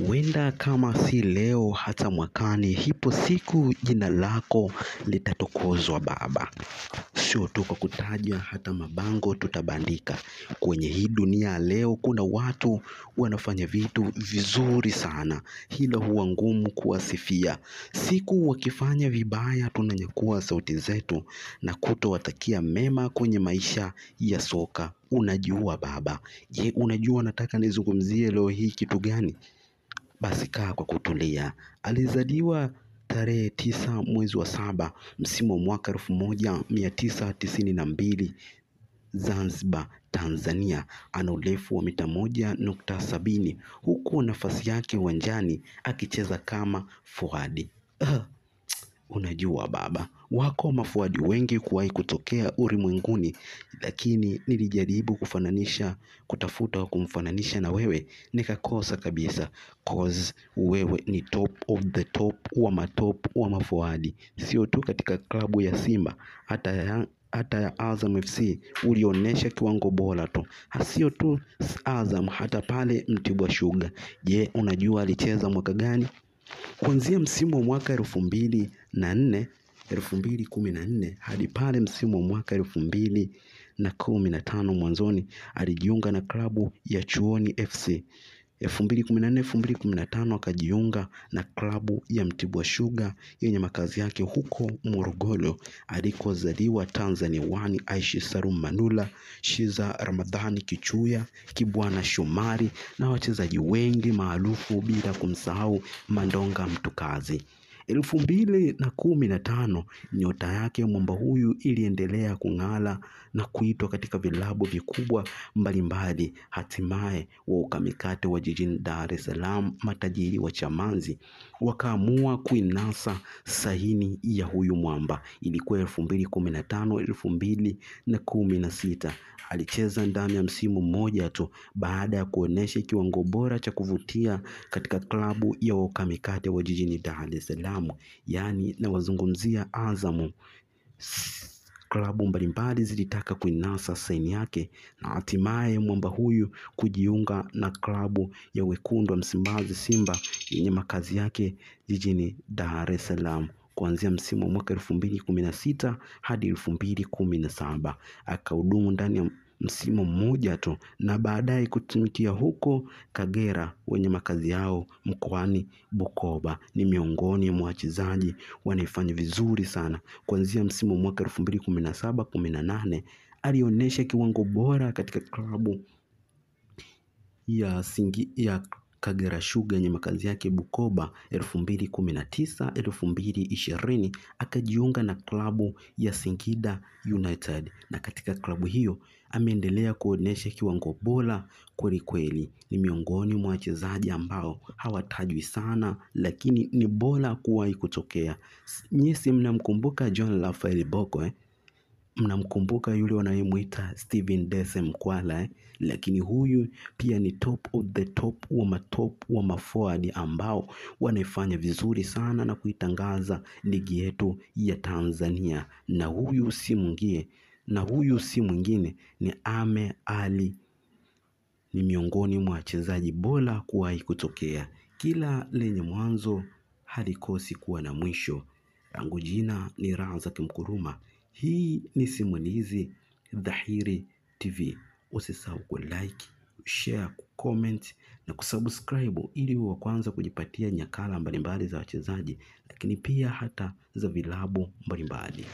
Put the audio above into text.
Wenda kama si leo hata mwakani, hipo siku jina lako litatukuzwa baba. Sio tu kwa kutaja, hata mabango tutabandika. Kwenye hii dunia leo kuna watu wanafanya vitu vizuri sana. Hilo huwa ngumu kuwasifia. Siku wakifanya vibaya tunanyakua sauti zetu na kutowatakia mema kwenye maisha ya soka. Unajua baba. Je, unajua nataka nizungumzie leo hii kitu gani? Basi kaa kwa kutulia. Alizaliwa tarehe 9 mwezi wa 7 msimu wa mwaka 1992 Zanzibar, Tanzania. Ana urefu wa mita 1.70 huku nafasi yake uwanjani akicheza kama fuadi. Unajua baba, wako mafuadi wengi kuwahi kutokea ulimwenguni, lakini nilijaribu kutafuta kumfananisha na wewe, nikakosa kabisa. Cause wewe ni top of the top wa matop wa mafuadi. Sio tu katika klabu ya Simba, hata ya Azam FC ulionesha kiwango bora tu. Sio tu Azam, hata pale Mtibwa Sugar. Je, unajua alicheza mwaka gani? Kuanzia msimu wa mwaka 2014 hadi pale msimu wa mwaka 2015 mwanzoni alijiunga na klabu ya Chuoni FC. 2014-2015 akajiunga na klabu ya Mtibwa Sugar yenye makazi yake huko Morogoro alikozaliwa Tanzania One, Aishi Salum Manula, Shiza Ramadhani Kichuya, Kibwana Shomari na wachezaji wengi maarufu bila kumsahau Mandonga Mtukazi. 2015 nyota yake mwamba huyu iliendelea kung'ala na kuitwa katika vilabu vikubwa mbalimbali. Hatimaye wakamikate wa jijini Dar es Salaam, matajiri wa Chamazi, wakaamua kuinasa sahini ya huyu mwamba. Ilikuwa 2015-2016. Alicheza ndani ya msimu mmoja tu baada ya kuonesha kiwango bora cha kuvutia katika klabu ya wakamikate wa jijini Dar es Salaam, yani na wazungumzia Azamu. Klabu mbalimbali zilitaka kuinasa saini yake na hatimaye mwamba huyu kujiunga na klabu ya wekundu wa Msimbazi Simba yenye makazi yake jijini Dar es Salaam. Kuanzia msimu wa mwaka 2016 hadi 2017 akahudumu ndani ya msimu mmoja tu na baadaye kutumikia huko Kagera wenye makazi yao mkoani Bukoba. Ni miongoni mwa wachezaji wanaifanya vizuri sana. Kuanzia msimu wa mwaka 2017-18 alionesha kiwango bora katika klabu ya Kagera Sugar yenye makazi yake Bukoba. 2019-2020 akajiunga na klabu ya Singida United, na katika klabu hiyo ameendelea kuonesha kiwango bora kweli kweli. Ni miongoni mwa wachezaji ambao hawatajwi sana lakini ni bora kuwahi kutokea. Nyinyi mnamkumbuka John Raphael Bocco mnamkumbuka yule wanayemuita Steven Dese Mkwala lakini huyu pia ni top of the top wa matop wa maforward ambao wanaifanya vizuri sana na kuitangaza ligi yetu ya Tanzania. Na huyu si mwingine ni Ame Ali. Ni miongoni mwa wachezaji bora kuwahi kutokea. Kila lenye mwanzo halikosi kuwa na mwisho. Langu jina ni Razak Mkuruma. Hii ni Simulizi Dhahiri TV. Usisahau ku-like, share, comment na kusubscribe ili uwe wa kwanza kujipatia nyakala mbalimbali za wachezaji, lakini pia hata za vilabu mbalimbali.